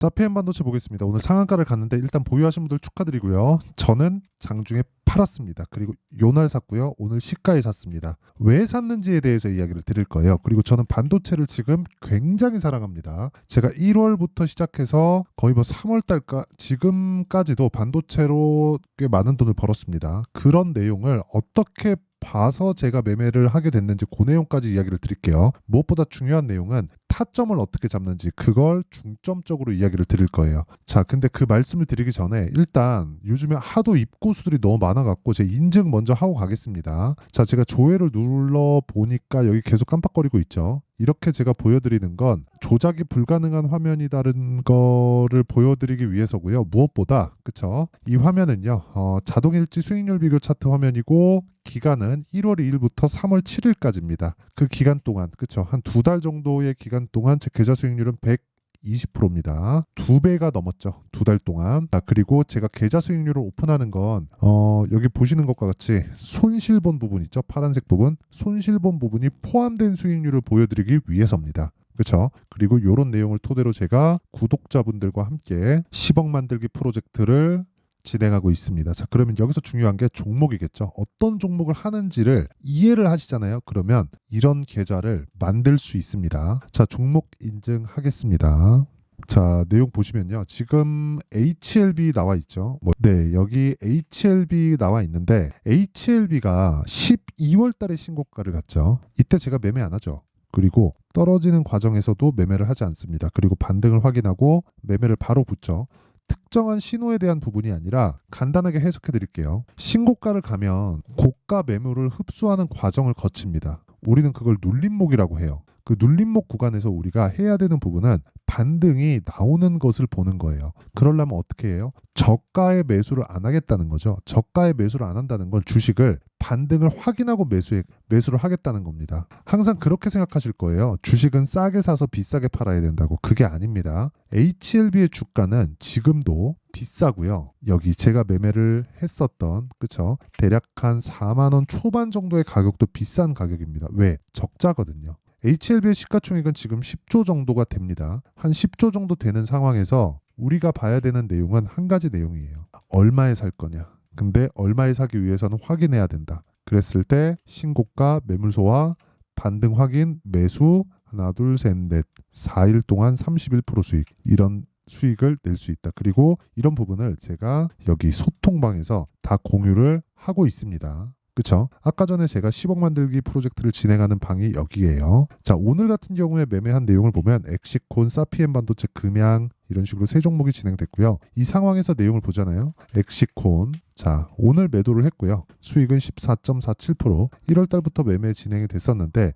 사피엔 반도체 보겠습니다. 오늘 상한가를 갔는데 일단 보유하신 분들 축하드리고요. 저는 장중에 팔았습니다. 그리고 요날 샀고요. 오늘 시가에 샀습니다. 왜 샀는지에 대해서 이야기를 드릴 거예요. 그리고 저는 반도체를 지금 굉장히 사랑합니다. 제가 1월부터 시작해서 거의 3월 달까 지금까지도 반도체로 꽤 많은 돈을 벌었습니다. 그런 내용을 어떻게 봐서 제가 매매를 하게 됐는지 그 내용까지 이야기를 드릴게요. 무엇보다 중요한 내용은 타점을 어떻게 잡는지 그걸 중점적으로 이야기를 드릴 거예요. 자, 근데 그 말씀을 드리기 전에 일단 요즘에 하도 입고수들이 너무 많아갖고 제 인증 먼저 하고 가겠습니다. 자, 제가 조회를 눌러 보니까 여기 계속 깜빡거리고 있죠. 이렇게 제가 보여드리는 건 조작이 불가능한 화면이다는 거를 보여드리기 위해서고요. 무엇보다 그쵸? 이 화면은요. 자동일지 수익률 비교 차트 화면이고 기간은 1월 2일부터 3월 7일까지입니다. 그 기간 동안 그쵸? 한 2달 정도의 기간 동안 제 계좌 수익률은 120%입니다. 2배가 넘었죠. 2달 동안. 그리고 제가 계좌 수익률을 오픈하는 건 여기 보시는 것과 같이 손실본 부분 있죠. 파란색 부분. 손실본 부분이 포함된 수익률을 보여드리기 위해서입니다. 그렇죠? 그리고 이런 내용을 토대로 제가 구독자분들과 함께 10억 만들기 프로젝트를 진행하고 있습니다. 자, 그러면 여기서 중요한 게 종목이겠죠. 어떤 종목을 하는지를 이해를 하시잖아요. 그러면 이런 계좌를 만들 수 있습니다. 자, 종목 인증하겠습니다. 자, 내용 보시면요. 지금 HLB 나와 있죠. 네, 여기 HLB 나와 있는데 HLB가 12월 달에 신고가를 갔죠. 이때 제가 매매 안 하죠. 그리고 떨어지는 과정에서도 매매를 하지 않습니다. 그리고 반등을 확인하고 매매를 바로 붙죠. 특정한 신호에 대한 부분이 아니라 간단하게 해석해 드릴게요. 신고가를 가면 고가 매물을 흡수하는 과정을 거칩니다. 우리는 그걸 눌림목이라고 해요. 그 눌림목 구간에서 우리가 해야 되는 부분은 반등이 나오는 것을 보는 거예요. 그러려면 어떻게 해요? 저가의 매수를 안 하겠다는 거죠. 저가의 매수를 안 한다는 건 주식을 반등을 확인하고 매수를 하겠다는 겁니다. 항상 그렇게 생각하실 거예요. 주식은 싸게 사서 비싸게 팔아야 된다고. 그게 아닙니다. HLB의 주가는 지금도 비싸고요. 여기 제가 매매를 했었던 그쵸? 대략 한 4만 원 초반 정도의 가격도 비싼 가격입니다. 왜? 적자거든요. HLB의 시가총액은 지금 10조 정도가 됩니다. 한 10조 정도 되는 상황에서 우리가 봐야 되는 내용은 한 가지 내용이에요. 얼마에 살 거냐. 근데 얼마에 사기 위해서는 확인해야 된다. 그랬을 때 신고가 매물소와 반등 확인 매수 하나 둘 셋 넷 4일 동안 31% 수익 이런 수익을 낼 수 있다. 그리고 이런 부분을 제가 여기 소통방에서 다 공유를 하고 있습니다. 그쵸? 아까 전에 제가 10억 만들기 프로젝트를 진행하는 방이 여기예요. 자, 오늘 같은 경우에 매매한 내용을 보면 엑시콘, 사피엔 반도체, 금양 이런 식으로 세 종목이 진행됐고요. 이 상황에서 내용을 보잖아요. 엑시콘 자, 오늘 매도를 했고요. 수익은 14.47%. 1월 달부터 매매 진행이 됐었는데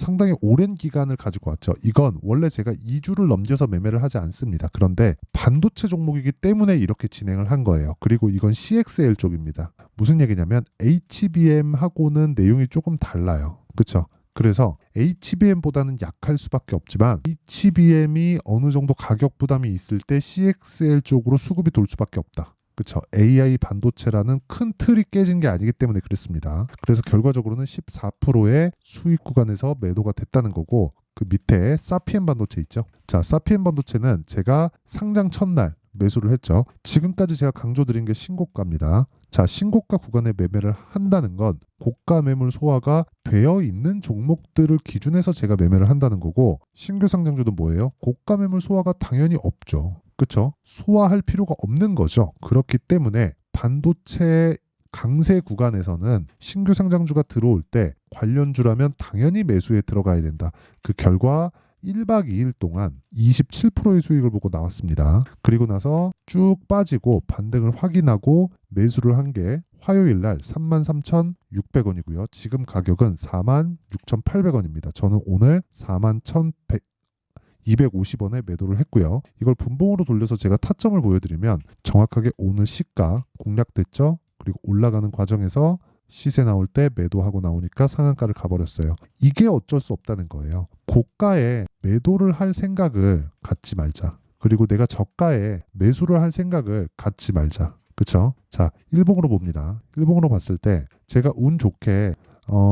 상당히 오랜 기간을 가지고 왔죠. 이건 원래 제가 2주를 넘겨서 매매를 하지 않습니다. 그런데 반도체 종목이기 때문에 이렇게 진행을 한 거예요. 그리고 이건 CXL 쪽입니다. 무슨 얘기냐면 HBM하고는 내용이 조금 달라요. 그렇죠? 그래서 HBM보다는 약할 수밖에 없지만 HBM이 어느 정도 가격 부담이 있을 때 CXL 쪽으로 수급이 돌 수밖에 없다. 그렇죠. AI 반도체라는 큰 틀이 깨진 게 아니기 때문에 그렇습니다. 그래서 결과적으로는 14%의 수익 구간에서 매도가 됐다는 거고 그 밑에 사피엔 반도체 있죠. 자, 사피엔 반도체는 제가 상장 첫날 매수를 했죠. 지금까지 제가 강조드린 게 신고가입니다. 자, 신고가 구간에 매매를 한다는 건 고가 매물 소화가 되어 있는 종목들을 기준해서 제가 매매를 한다는 거고 신규 상장주도 뭐예요? 고가 매물 소화가 당연히 없죠. 그렇죠? 소화할 필요가 없는 거죠. 그렇기 때문에 반도체 강세 구간에서는 신규 상장주가 들어올 때 관련주라면 당연히 매수에 들어가야 된다. 그 결과 1박 2일 동안 27%의 수익을 보고 나왔습니다. 그리고 나서 쭉 빠지고 반등을 확인하고 매수를 한 게 화요일 날 33,600원이고요. 지금 가격은 46,800원입니다. 저는 오늘 41,250원에 매도를 했고요. 이걸 분봉으로 돌려서 제가 타점을 보여드리면 정확하게 오늘 시가 공략됐죠. 그리고 올라가는 과정에서 시세 나올 때 매도하고 나오니까 상한가를 가버렸어요. 이게 어쩔 수 없다는 거예요. 고가에 매도를 할 생각을 갖지 말자. 그리고 내가 저가에 매수를 할 생각을 갖지 말자. 그쵸? 자, 일봉으로 봅니다. 일봉으로 봤을 때 제가 운 좋게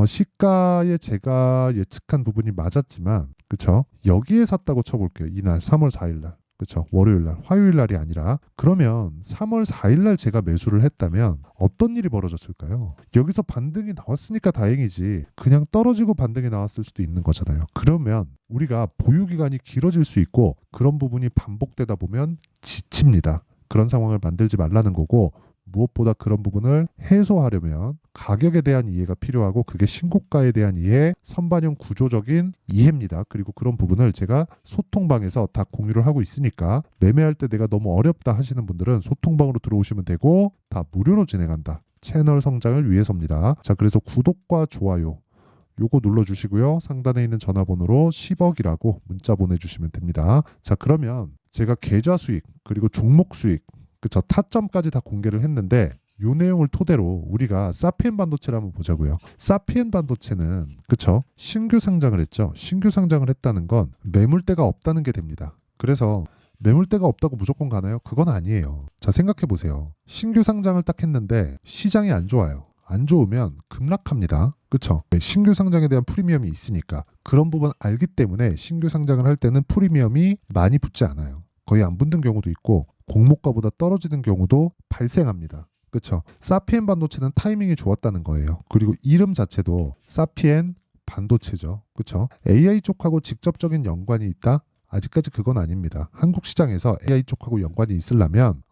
시가에 제가 예측한 부분이 맞았지만 그쵸? 여기에 샀다고 쳐볼게요. 이날 3월 4일 날. 그렇죠. 월요일 날, 화요일 날이 아니라. 그러면 3월 4일 날 제가 매수를 했다면 어떤 일이 벌어졌을까요? 여기서 반등이 나왔으니까 다행이지. 그냥 떨어지고 반등이 나왔을 수도 있는 거잖아요. 그러면 우리가 보유 기간이 길어질 수 있고 그런 부분이 반복되다 보면 지칩니다. 그런 상황을 만들지 말라는 거고, 무엇보다 그런 부분을 해소하려면 가격에 대한 이해가 필요하고, 그게 신고가에 대한 이해, 선반영 구조적인 이해입니다. 그리고 그런 부분을 제가 소통방에서 다 공유를 하고 있으니까 매매할 때 내가 너무 어렵다 하시는 분들은 소통방으로 들어오시면 되고, 다 무료로 진행한다. 채널 성장을 위해서입니다. 자, 그래서 구독과 좋아요 요거 눌러주시고요. 상단에 있는 전화번호로 10억이라고 문자 보내주시면 됩니다. 자, 그러면 제가 계좌 수익 그리고 종목 수익, 그쵸, 타점까지 다 공개를 했는데, 요 내용을 토대로 우리가 사피엔 반도체를 한번 보자고요. 사피엔 반도체는 그쵸, 신규 상장을 했죠. 신규 상장을 했다는 건 매물대가 없다는 게 됩니다. 그래서 매물대가 없다고 무조건 가나요? 그건 아니에요. 자, 생각해 보세요. 신규 상장을 딱 했는데 시장이 안 좋아요. 안 좋으면 급락합니다. 그쵸? 신규 상장에 대한 프리미엄이 있으니까. 그런 부분 알기 때문에 신규 상장을 할 때는 프리미엄이 많이 붙지 않아요. 거의 안 붙는 경우도 있고 공모가보다 떨어지는 경우도 발생합니다. 그쵸? 사피엔 반도체는 타이밍이 좋았다는 거예요. 그리고 이름 자체도 사피엔 반도체죠. 그쵸? AI 쪽하고 직접적인 연관이 있다? 아직까지 그건 아닙니다. 한국 시장에서 AI 쪽하고 연관이 있으려면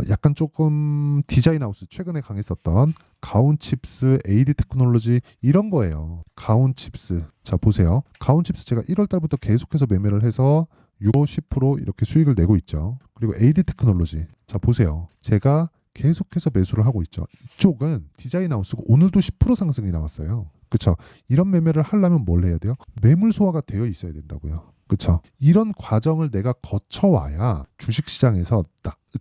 약간 조금 디자인 하우스, 최근에 강했었던 가온칩스, AD 테크놀로지 이런 거예요. 가온칩스. 자, 보세요. 가온칩스 제가 1월 달부터 계속해서 매매를 해서 6, 10% 이렇게 수익을 내고 있죠. 그리고 AD 테크놀로지. 자, 보세요. 제가 계속해서 매수를 하고 있죠. 이쪽은 디자인 하우스고 오늘도 10% 상승이 나왔어요. 그쵸? 이런 매매를 하려면 뭘 해야 돼요? 매물 소화가 되어 있어야 된다고요. 그쵸? 이런 과정을 내가 거쳐와야 주식시장에서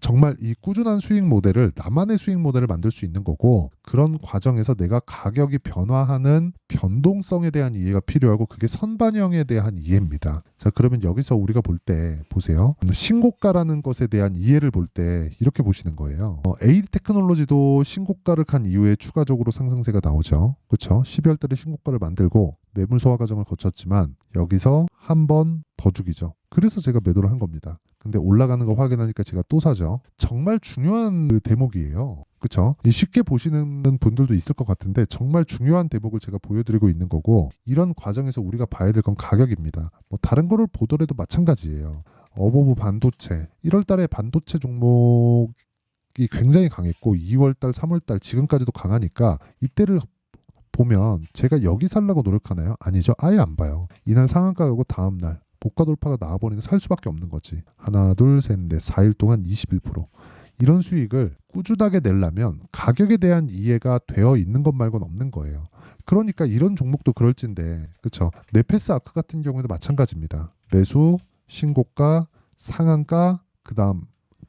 정말 이 꾸준한 수익 모델을, 나만의 수익 모델을 만들 수 있는 거고, 그런 과정에서 내가 가격이 변화하는 변동성에 대한 이해가 필요하고, 그게 선반영에 대한 이해입니다. 자, 그러면 여기서 우리가 볼 때 보세요. 신고가라는 것에 대한 이해를 볼 때 이렇게 보시는 거예요. AD 테크놀로지도 신고가를 간 이후에 추가적으로 상승세가 나오죠. 그렇죠? 12월 달에 신고가를 만들고 매물 소화 과정을 거쳤지만 여기서 한 번 더 죽이죠. 그래서 제가 매도를 한 겁니다. 근데 올라가는 거 확인하니까 제가 또 사죠. 정말 중요한 그 대목이에요. 그렇죠? 쉽게 보시는 분들도 있을 것 같은데 정말 중요한 대목을 제가 보여드리고 있는 거고, 이런 과정에서 우리가 봐야 될 건 가격입니다. 뭐 다른 거를 보더라도 마찬가지예요. 어버브 반도체, 1월 달에 반도체 종목이 굉장히 강했고 2월 달, 3월 달 지금까지도 강하니까 이때를 보면 제가 여기 살라고 노력하나요? 아니죠. 아예 안 봐요. 이날 상한가 가고 다음 날 고가 돌파가 나와버리니까 살 수밖에 없는 거지. 하나, 둘, 셋, 넷, 4일 동안 21%. 이런 수익을 꾸준하게 내려면 가격에 대한 이해가 되어 있는 것 말고는 없는 거예요. 그러니까 이런 종목도 그럴진데, 그렇죠? 네페스 아크 같은 경우에도 마찬가지입니다. 매수, 신고가, 상한가, 그 다음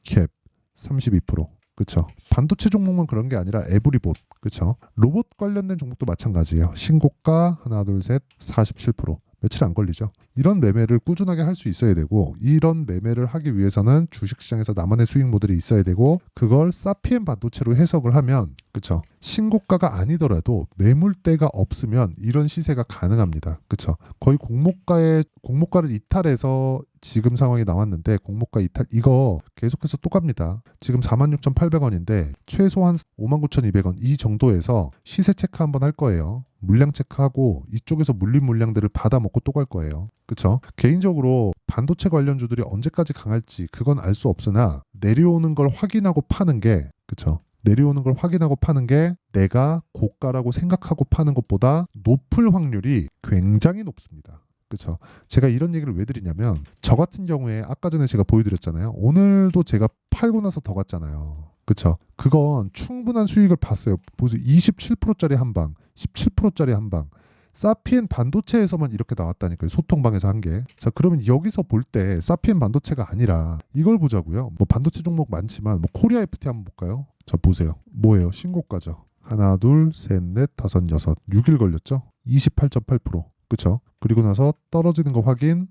캡 32%. 그렇죠? 반도체 종목만 그런 게 아니라 에브리봇, 그렇죠? 로봇 관련된 종목도 마찬가지예요. 신고가 하나, 둘, 셋, 47%. 며칠 안 걸리죠. 이런 매매를 꾸준하게 할 수 있어야 되고, 이런 매매를 하기 위해서는 주식시장에서 나만의 수익 모델이 있어야 되고, 그걸 사피엔 반도체로 해석을 하면, 그쵸, 신고가가 아니더라도 매물대가 없으면 이런 시세가 가능합니다. 그쵸, 거의 공모가를 이탈해서 지금 상황이 나왔는데, 공모가 이탈 이거 계속해서 또 갑니다. 지금 46,800원인데 최소한 59,200원 이 정도에서 시세 체크 한번 할 거예요. 물량 체크하고 이쪽에서 물린 물량들을 받아먹고 또 갈 거예요. 그쵸? 개인적으로 반도체 관련주들이 언제까지 강할지 그건 알 수 없으나, 내려오는 걸 확인하고 파는 게, 그쵸, 내려오는 걸 확인하고 파는 게 내가 고가라고 생각하고 파는 것보다 높을 확률이 굉장히 높습니다. 그쵸? 제가 이런 얘기를 왜 드리냐면, 저 같은 경우에 아까 전에 제가 보여드렸잖아요. 오늘도 제가 팔고 나서 더 갔잖아요. 그쵸? 그건 충분한 수익을 봤어요. 보세요. 27%짜리 한 방, 17%짜리 한 방. 사피엔 반도체에서만 이렇게 나왔다니까요. 소통방에서 한 게. 자, 그러면 여기서 볼 때 사피엔 반도체가 아니라 이걸 보자고요. 뭐 반도체 종목 많지만 뭐 코리아 FT 한번 볼까요? 자, 보세요. 뭐예요? 신고가죠. 하나, 둘, 셋, 넷, 다섯, 여섯. 6일 걸렸죠? 28.8%. 그쵸? 그리고 나서 떨어지는 거 확인.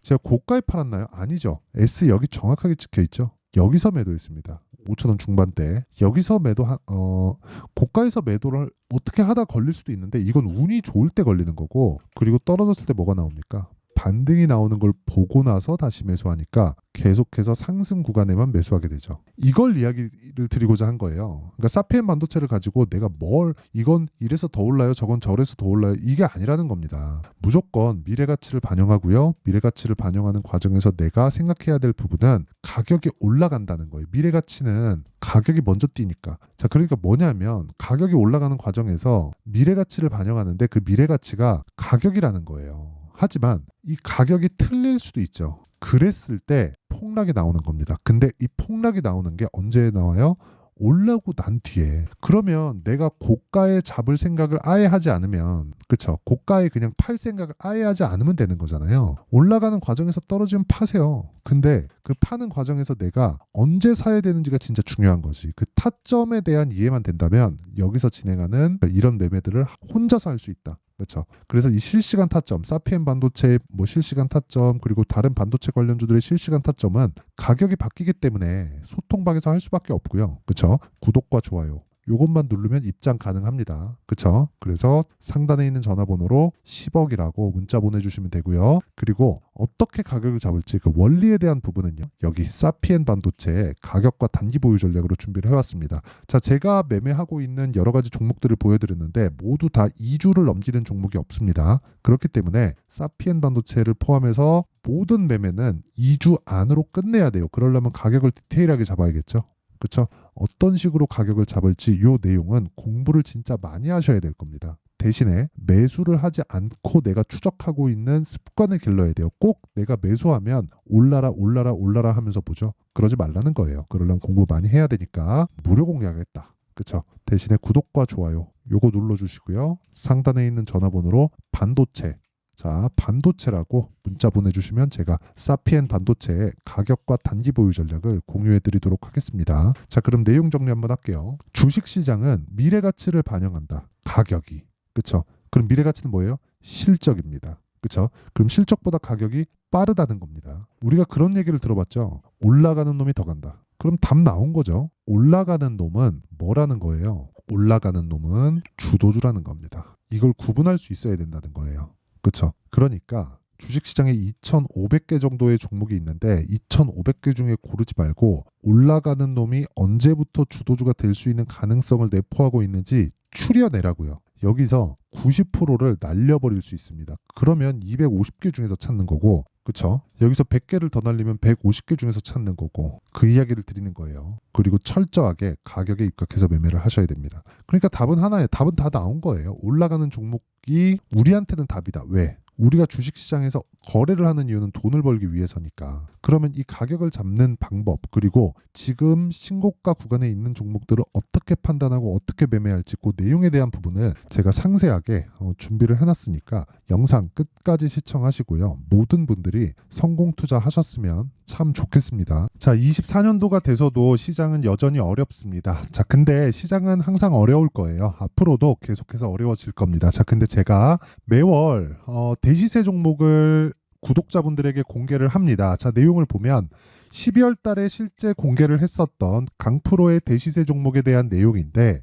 제가 고가에 팔았나요? 아니죠. S 여기 정확하게 찍혀 있죠. 여기서 매도했습니다. 5,000원 중반대. 여기서 고가에서 매도를 어떻게 하다 걸릴 수도 있는데, 이건 운이 좋을 때 걸리는 거고, 그리고 떨어졌을 때 뭐가 나옵니까? 반등이 나오는 걸 보고 나서 다시 매수하니까 계속해서 상승 구간에만 매수하게 되죠. 이걸 이야기를 드리고자 한 거예요. 그러니까 사피엔 반도체를 가지고 내가 이건 이래서 더 올라요, 저건 저래서 더 올라요, 이게 아니라는 겁니다. 무조건 미래 가치를 반영하고요. 미래 가치를 반영하는 과정에서 내가 생각해야 될 부분은 가격이 올라간다는 거예요. 미래 가치는 가격이 먼저 뛰니까. 자, 그러니까 뭐냐면 가격이 올라가는 과정에서 미래 가치를 반영하는데 그 미래 가치가 가격이라는 거예요. 하지만 이 가격이 틀릴 수도 있죠. 그랬을 때 폭락이 나오는 겁니다. 근데 이 폭락이 나오는 게 언제 나와요? 올라오고 난 뒤에. 그러면 내가 고가에 잡을 생각을 아예 하지 않으면, 그쵸? 고가에 그냥 팔 생각을 아예 하지 않으면 되는 거잖아요. 올라가는 과정에서 떨어지면 파세요. 근데 그 파는 과정에서 내가 언제 사야 되는지가 진짜 중요한 거지. 그 타점에 대한 이해만 된다면 여기서 진행하는 이런 매매들을 혼자서 할 수 있다. 그렇죠. 그래서 이 실시간 타점, 사피엔 반도체의 실시간 타점, 그리고 다른 반도체 관련주들의 실시간 타점은 가격이 바뀌기 때문에 소통방에서 할 수밖에 없고요. 그렇죠. 구독과 좋아요, 요것만 누르면 입장 가능합니다. 그쵸? 그래서 상단에 있는 전화번호로 10억이라고 문자 보내주시면 되고요. 그리고 어떻게 가격을 잡을지 그 원리에 대한 부분은요, 여기 사피엔 반도체의 가격과 단기 보유 전략으로 준비를 해왔습니다. 자, 제가 매매하고 있는 여러 가지 종목들을 보여드렸는데 모두 다 2주를 넘기는 종목이 없습니다. 그렇기 때문에 사피엔 반도체를 포함해서 모든 매매는 2주 안으로 끝내야 돼요. 그러려면 가격을 디테일하게 잡아야겠죠. 그렇죠? 어떤 식으로 가격을 잡을지 이 내용은 공부를 진짜 많이 하셔야 될 겁니다. 대신에 매수를 하지 않고 내가 추적하고 있는 습관을 길러야 돼요. 꼭 내가 매수하면 올라라 올라라 올라라 하면서 보죠. 그러지 말라는 거예요. 그러려면 공부 많이 해야 되니까 무료 공개하겠다. 그렇죠? 대신에 구독과 좋아요 요거 눌러주시고요. 상단에 있는 전화번호로 반도체, 자, 반도체라고 문자 보내주시면 제가 사피엔 반도체의 가격과 단기 보유 전략을 공유해 드리도록 하겠습니다. 자, 그럼 내용 정리 한번 할게요. 주식시장은 미래 가치를 반영한다. 가격이. 그쵸? 그럼 미래 가치는 뭐예요? 실적입니다. 그쵸? 그럼 실적보다 가격이 빠르다는 겁니다. 우리가 그런 얘기를 들어봤죠. 올라가는 놈이 더 간다. 그럼 답 나온 거죠. 올라가는 놈은 뭐라는 거예요? 올라가는 놈은 주도주라는 겁니다. 이걸 구분할 수 있어야 된다는 거예요. 그렇죠. 그러니까 주식시장에 2,500개 정도의 종목이 있는데 2,500개 중에 고르지 말고 올라가는 놈이 언제부터 주도주가 될 수 있는 가능성을 내포하고 있는지 추려내라고요. 여기서 90%를 날려버릴 수 있습니다. 그러면 250개 중에서 찾는 거고, 그쵸? 여기서 100개를 더 날리면 150개 중에서 찾는 거고, 그 이야기를 드리는 거예요. 그리고 철저하게 가격에 입각해서 매매를 하셔야 됩니다. 그러니까 답은 하나예요. 답은 다 나온 거예요. 올라가는 종목이 우리한테는 답이다. 왜? 우리가 주식시장에서 거래를 하는 이유는 돈을 벌기 위해서니까. 그러면 이 가격을 잡는 방법, 그리고 지금 신고가 구간에 있는 종목들을 어떻게 판단하고 어떻게 매매할지 그 내용에 대한 부분을 제가 상세하게 준비를 해놨으니까 영상 끝까지 시청하시고요. 모든 분들이 성공 투자하셨으면 참 좋겠습니다. 자, 24년도가 돼서도 시장은 여전히 어렵습니다. 자, 근데 시장은 항상 어려울 거예요. 앞으로도 계속해서 어려워질 겁니다. 자, 근데 제가 매월 대시세 종목을 구독자분들에게 공개를 합니다. 자, 내용을 보면 12월 달에 실제 공개를 했었던 강프로의 대시세 종목에 대한 내용인데,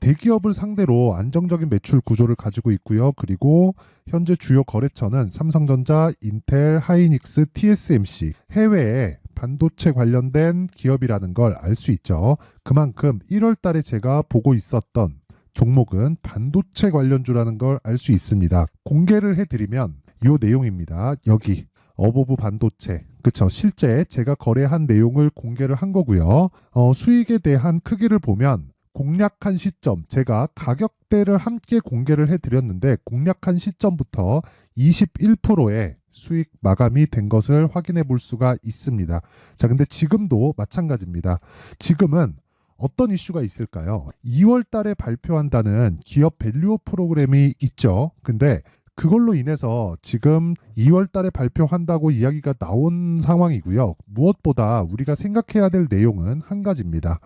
대기업을 상대로 안정적인 매출 구조를 가지고 있고요. 그리고 현재 주요 거래처는 삼성전자, 인텔, 하이닉스, TSMC, 해외에 반도체 관련된 기업이라는 걸 알 수 있죠. 그만큼 1월 달에 제가 보고 있었던 종목은 반도체 관련주라는 걸 알 수 있습니다. 공개를 해드리면 이 내용입니다. 여기 어보브 반도체, 그쵸? 실제 제가 거래한 내용을 공개를 한 거고요. 수익에 대한 크기를 보면 공략한 시점, 제가 가격대를 함께 공개를 해드렸는데 공략한 시점부터 21%의 수익 마감이 된 것을 확인해 볼 수가 있습니다. 자, 근데 지금도 마찬가지입니다. 지금은 어떤 이슈가 있을까요? 2월 달에 발표한다는 기업 밸류업 프로그램이 있죠. 근데 그걸로 인해서 지금 2월 달에 발표한다고 이야기가 나온 상황이고요. 무엇보다 우리가 생각해야 될 내용은 한 가지입니다.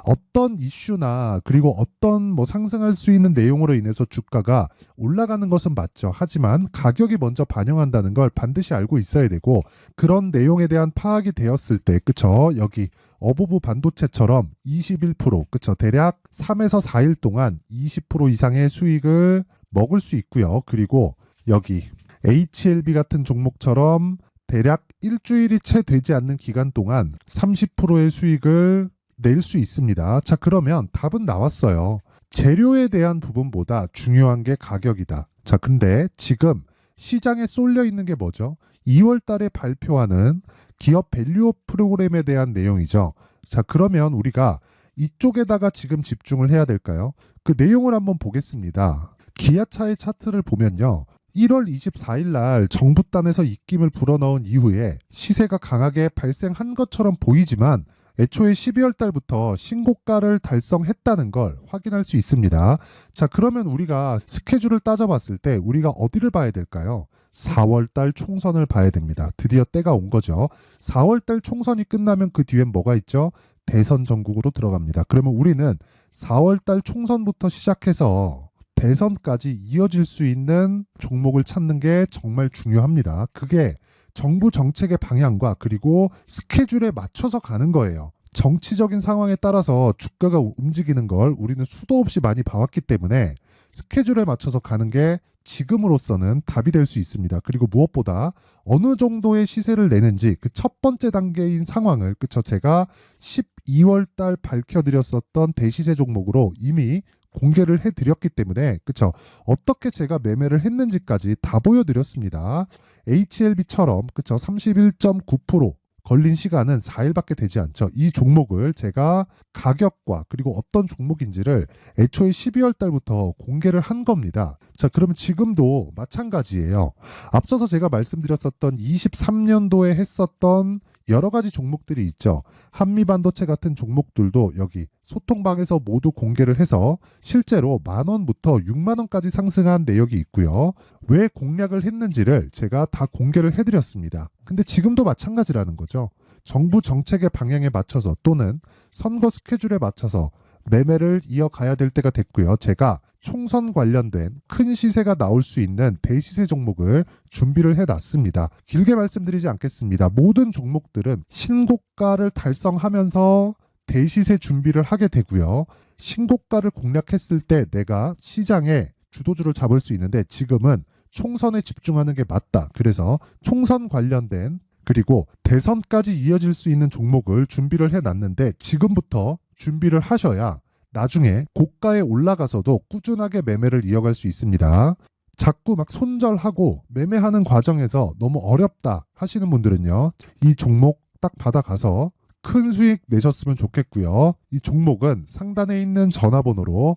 어떤 이슈나 그리고 어떤 상승할 수 있는 내용으로 인해서 주가가 올라가는 것은 맞죠. 하지만 가격이 먼저 반영한다는 걸 반드시 알고 있어야 되고, 그런 내용에 대한 파악이 되었을 때, 그쵸? 여기 어보브 반도체처럼 21%, 그쵸? 대략 3에서 4일 동안 20% 이상의 수익을 먹을 수 있고요. 그리고 여기 HLB 같은 종목처럼 대략 일주일이 채 되지 않는 기간 동안 30%의 수익을 낼 수 있습니다. 자, 그러면 답은 나왔어요. 재료에 대한 부분보다 중요한 게 가격이다. 자, 근데 지금 시장에 쏠려 있는 게 뭐죠? 2월 달에 발표하는 기업 밸류업 프로그램에 대한 내용이죠. 자, 그러면 우리가 이쪽에다가 지금 집중을 해야 될까요? 그 내용을 한번 보겠습니다. 기아차의 차트를 보면요. 1월 24일 날 정부단에서 입김을 불어넣은 이후에 시세가 강하게 발생한 것처럼 보이지만 애초에 12월 달부터 신고가를 달성했다는 걸 확인할 수 있습니다. 자, 그러면 우리가 스케줄을 따져봤을 때 우리가 어디를 봐야 될까요? 4월 달 총선을 봐야 됩니다. 드디어 때가 온 거죠. 4월 달 총선이 끝나면 그 뒤엔 뭐가 있죠? 대선 전국으로 들어갑니다. 그러면 우리는 4월 달 총선부터 시작해서 대선까지 이어질 수 있는 종목을 찾는 게 정말 중요합니다. 그게 정부 정책의 방향과 그리고 스케줄에 맞춰서 가는 거예요. 정치적인 상황에 따라서 주가가 움직이는 걸 우리는 수도 없이 많이 봐왔기 때문에 스케줄에 맞춰서 가는 게 지금으로서는 답이 될 수 있습니다. 그리고 무엇보다 어느 정도의 시세를 내는지 그 첫 번째 단계인 상황을 그쵸 제가 12월 달 밝혀드렸었던 대시세 종목으로 이미 공개를 해드렸기 때문에 그쵸 어떻게 제가 매매를 했는지까지 다 보여드렸습니다. HLB처럼 그쵸 31.9% 걸린 시간은 4일밖에 되지 않죠. 이 종목을 제가 가격과 그리고 어떤 종목인지를 애초에 12월 달부터 공개를 한 겁니다. 자, 그러면 지금도 마찬가지예요. 앞서서 제가 말씀드렸었던 23년도에 했었던 여러 가지 종목들이 있죠. 한미반도체 같은 종목들도 여기 소통방에서 모두 공개를 해서 실제로 10,000원부터 60,000원까지 상승한 내역이 있고요. 왜 공략을 했는지를 제가 다 공개를 해드렸습니다. 근데 지금도 마찬가지라는 거죠. 정부 정책의 방향에 맞춰서 또는 선거 스케줄에 맞춰서 매매를 이어가야 될 때가 됐고요. 제가 총선 관련된 큰 시세가 나올 수 있는 대시세 종목을 준비를 해놨습니다. 길게 말씀드리지 않겠습니다. 모든 종목들은 신고가를 달성하면서 대시세 준비를 하게 되고요. 신고가를 공략했을 때 내가 시장에 주도주를 잡을 수 있는데 지금은 총선에 집중하는 게 맞다. 그래서 총선 관련된 그리고 대선까지 이어질 수 있는 종목을 준비를 해놨는데 지금부터 준비를 하셔야 나중에 고가에 올라가서도 꾸준하게 매매를 이어갈 수 있습니다. 자꾸 막 손절하고 매매하는 과정에서 너무 어렵다 하시는 분들은요. 이 종목 딱 받아가서 큰 수익 내셨으면 좋겠고요. 이 종목은 상단에 있는 전화번호로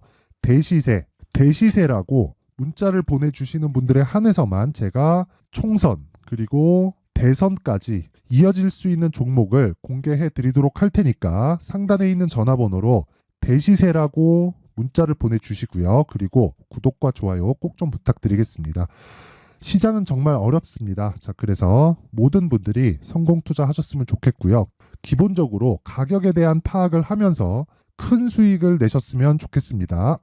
대시세라고 문자를 보내주시는 분들에 한해서만 제가 총선 그리고 대선까지 이어질 수 있는 종목을 공개해 드리도록 할 테니까 상단에 있는 전화번호로 대시세라고 문자를 보내주시고요. 그리고 구독과 좋아요 꼭 좀 부탁드리겠습니다. 시장은 정말 어렵습니다. 자, 그래서 모든 분들이 성공 투자하셨으면 좋겠고요. 기본적으로 가격에 대한 파악을 하면서 큰 수익을 내셨으면 좋겠습니다.